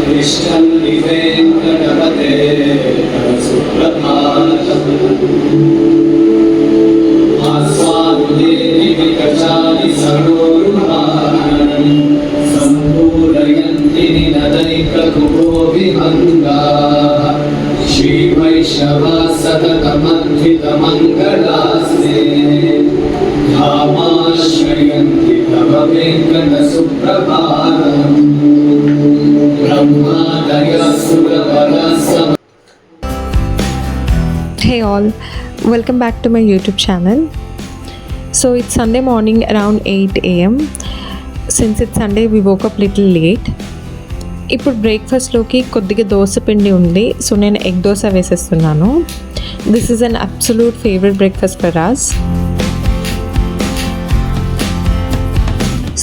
तिष्ठन्ति वेङ्कटपते सुप्रभातम् आस्वादुदेहि विकचानि सरोरुहानि सम्पूरयन्ति निनदैककुपोभिभङ्गाः श्रीवैष्णवा सततमद्धितमङ्गलास्ते धामाश्रयन्ति तव वेङ्कटसुप्रभातम् Hey all, welcome back to my YouTube channel. So it's Sunday morning around 8 a.m. Since it's Sunday, we woke up little late. ఇప్పుడు బ్రేక్ఫాస్ట్లోకి కొద్దిగా దోశ పిండి ఉంది, so నేను ఎగ్ దోశ వేసేస్తున్నాను. This is an absolute favourite breakfast for us.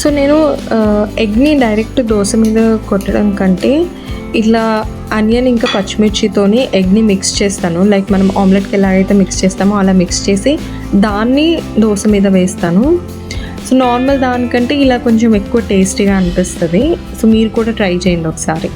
So నేను ఎగ్ని direct dosa మీద కొట్టడం కంటే ఇట్లా ఆనియన్ ఇంకా పచ్చిమిర్చితోని ఎగ్ని మిక్స్ చేస్తాను. లైక్ మనం ఆమ్లెట్కి ఎలాగైతే మిక్స్ చేస్తామో అలా మిక్స్ చేసి దాన్ని దోశ మీద వేస్తాను. సో నార్మల్ దానికంటే ఇలా కొంచెం ఎక్కువ టేస్టీగా అనిపిస్తుంది. సో మీరు కూడా ట్రై చేయండి ఒకసారి.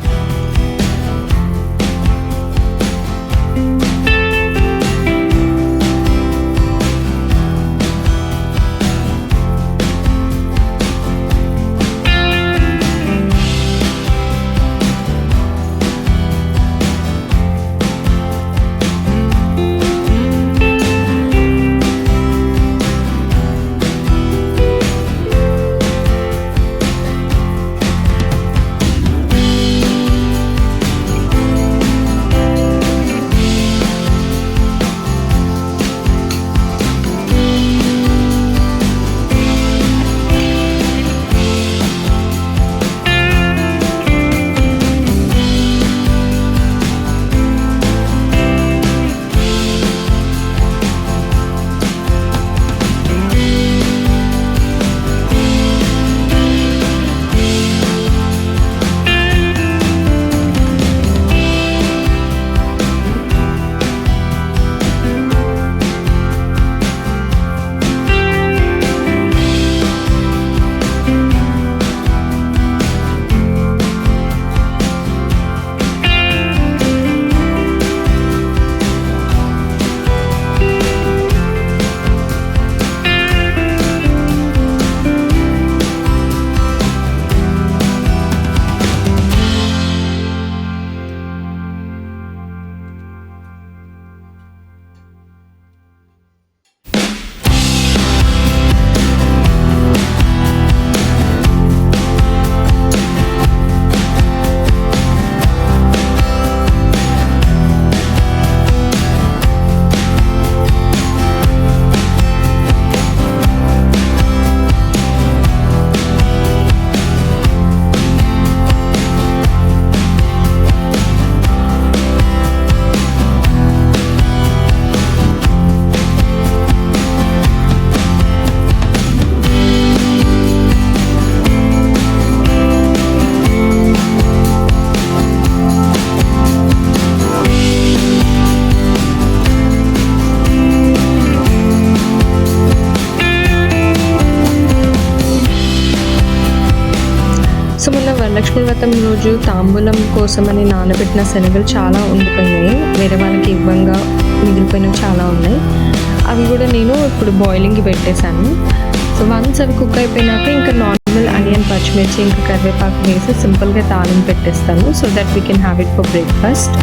సో మొన్న వరలక్ష్మి వ్రతం రోజు తాంబూలం కోసమని నానబెట్టిన శనగలు చాలా ఉండిపోయినాయి, వేరే వాళ్ళకి ఇవ్వంగా మిగిలిపోయినవి చాలా ఉన్నాయి. అవి కూడా నేను ఇప్పుడు బాయిలింగ్కి పెట్టేశాను. సో వన్స్ అవి కుక్ అయిపోయినాక ఇంకా నార్మల్ ఆనియన్ పచ్చిమిర్చి ఇంకా కరివేపాకు వేసి సింపుల్గా తాలింపు పెట్టేస్తాను, so that we can have it for breakfast.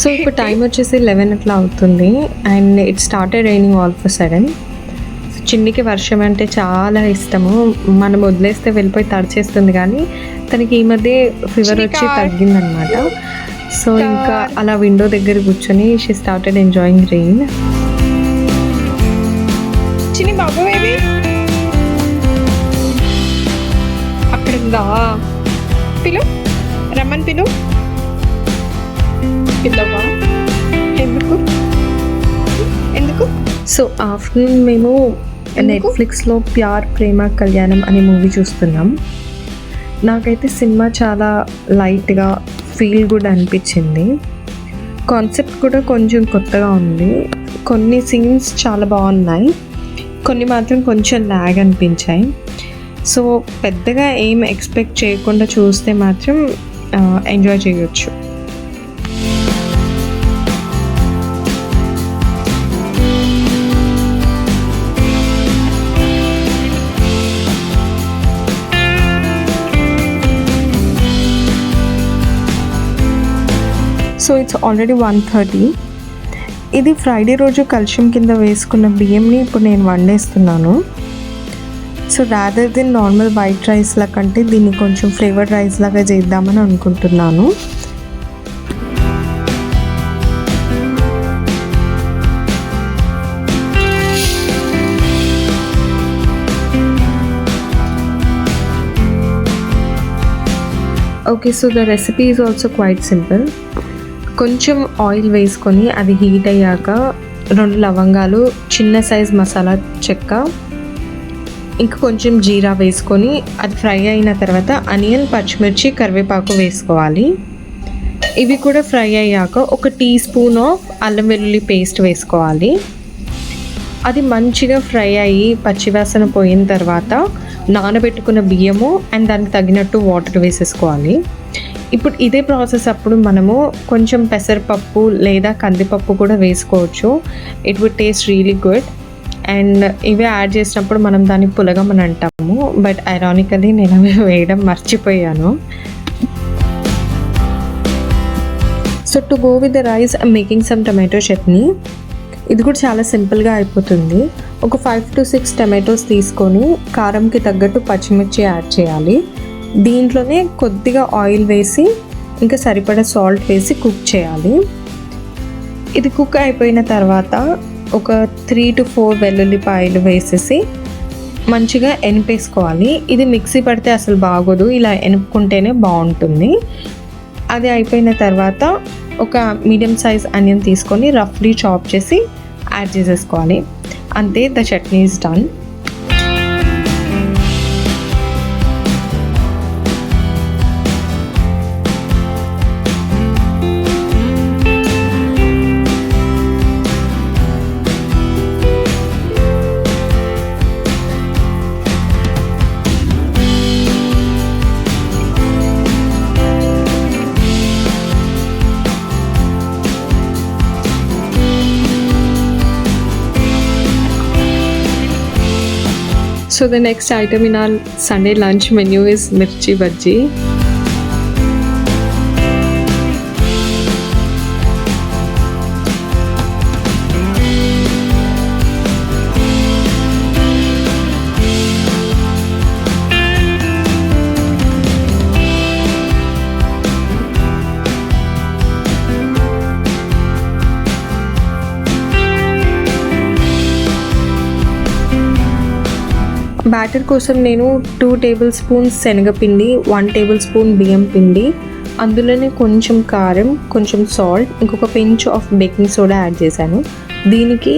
So ఇప్పుడు టైం వచ్చేసి 11 అట్లా అవుతుంది and it started raining all of sudden. చిన్నికి వర్షం అంటే చాలా ఇష్టము. మనం వదిలేస్తే వెళ్ళిపోయి తడిచేస్తుంది, కానీ తనకి ఈ మధ్య ఫీవర్ వచ్చి తగ్గిందనమాట. సో ఇంకా అలా విండో దగ్గర కూర్చొని షీ స్టార్టెడ్ ఎంజాయింగ్ రెయిన్. చిన్ని బాబు ఏది అక్కడ ఉందా? పిలు, రమ్మని పిలు. పిల్లవా? ఎందుకు ఎందుకు? సో ఆఫ్టర్నూన్ మేము నెట్ఫ్లిక్స్లో ప్యార్ ప్రేమ కళ్యాణం అనే మూవీ చూస్తున్నాం. నాకైతే సినిమా చాలా లైట్గా ఫీల్ గుడ్ అనిపించింది. కాన్సెప్ట్ కూడా కొంచెం కొత్తగా ఉంది. కొన్ని సీన్స్ చాలా బాగున్నాయి, కొన్ని మాత్రం కొంచెం ల్యాగ్ అనిపించాయి. సో పెద్దగా ఏం ఎక్స్పెక్ట్ చేయకుండా చూస్తే మాత్రం ఎంజాయ్ చేయొచ్చు. So it's already 1:30. ఇది ఫ్రైడే రోజు కల్షం కింద వేసుకున్న బియ్యంని ఇప్పుడు నేను వండేస్తున్నాను. So rather than normal white రైస్ల కంటే దీన్ని కొంచెం ఫ్లేవర్డ్ రైస్ లాగా చేద్దామని అనుకుంటున్నాను. Okay, so the recipe is also quite simple. కొంచెం ఆయిల్ వేసుకొని అది హీట్ అయ్యాక 2 లవంగాలు, చిన్న సైజ్ మసాలా చెక్క, ఇంకా కొంచెం జీరా వేసుకొని అది ఫ్రై అయిన తర్వాత ఆనియన్, పచ్చిమిర్చి, కరివేపాకు వేసుకోవాలి. ఇవి కూడా ఫ్రై అయ్యాక 1 టీ స్పూన్ ఆఫ్ అల్లం వెల్లుల్లి పేస్ట్ వేసుకోవాలి. అది మంచిగా ఫ్రై అయ్యి పచ్చివాసన పోయిన తర్వాత నానబెట్టుకున్న బియ్యము అండ్ దానికి తగినట్టు వాటర్ వేసేసుకోవాలి. ఇప్పుడు ఇదే ప్రాసెస్ అప్పుడు మనము కొంచెం పెసరపప్పు లేదా కందిపప్పు కూడా వేసుకోవచ్చు. It would taste really good. And ఇవే యాడ్ చేసినప్పుడు మనం దాన్ని పులగమని అంటాము, బట్ ఐరానికలీ నేను అవి వేయడం మర్చిపోయాను. So to go with the rice I'm making some tomato chutney. ఇది కూడా చాలా సింపుల్గా అయిపోతుంది. ఒక 5 to 6 టమాటోస్ తీసుకొని కారంకి తగ్గట్టు పచ్చిమిర్చి యాడ్ చేయాలి. దీంట్లోనే కొద్దిగా ఆయిల్ వేసి ఇంకా సరిపడా సాల్ట్ వేసి కుక్ చేయాలి. ఇది కుక్ అయిపోయిన తర్వాత ఒక 3 to 4 వెల్లుల్లిపాయలు వేసేసి మంచిగా ఎనిపేసుకోవాలి. ఇది మిక్సీ పడితే అసలు బాగోదు, ఇలా ఎనుపుకుంటేనే బాగుంటుంది. అది అయిపోయిన తర్వాత ఒక మీడియం సైజ్ ఆనియన్ తీసుకొని రఫ్లీ చాప్ చేసి యాడ్ చేసేసుకోవాలి. అంతే, the chutney is done. So the next item in our Sunday lunch menu is mirchi bhaji. Batter కోసం నేను 2 టేబుల్ స్పూన్స్ శనగపిండి, 1 టేబుల్ స్పూన్ బియ్యం పిండి, అందులోనే కొంచెం కారం, కొంచెం సాల్ట్, ఇంకొక pinch of baking soda add చేశాను. దీనికి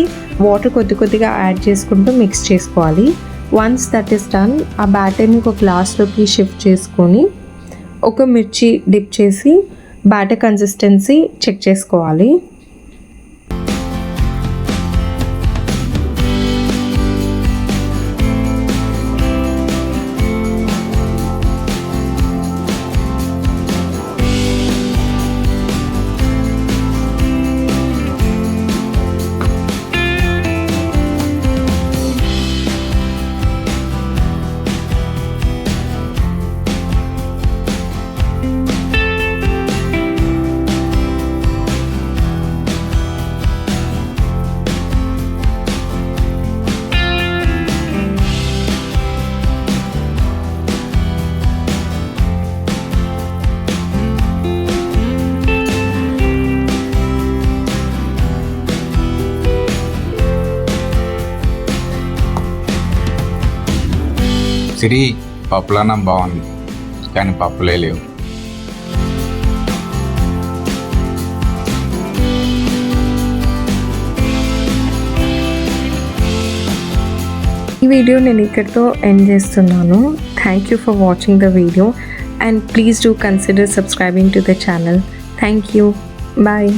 వాటర్ కొద్దిగా యాడ్ చేసుకుంటూ మిక్స్ చేసుకోవాలి. వన్స్ దట్ ఈస్ డన్, ఆ బ్యాటర్ని ఒక గ్లాస్లోకి షిఫ్ట్ చేసుకొని ఒక మిర్చి డిప్ చేసి బ్యాటర్ కన్సిస్టెన్సీ చెక్ చేసుకోవాలి. సిరి పప్పులన్నం బాగుంది కానీ పప్పులే లేవు. ఈ వీడియో నేను ఇక్కడితో ఎండ్ చేస్తున్నాను. Thank you for watching the video and please do consider subscribing to the channel. Thank you. Bye.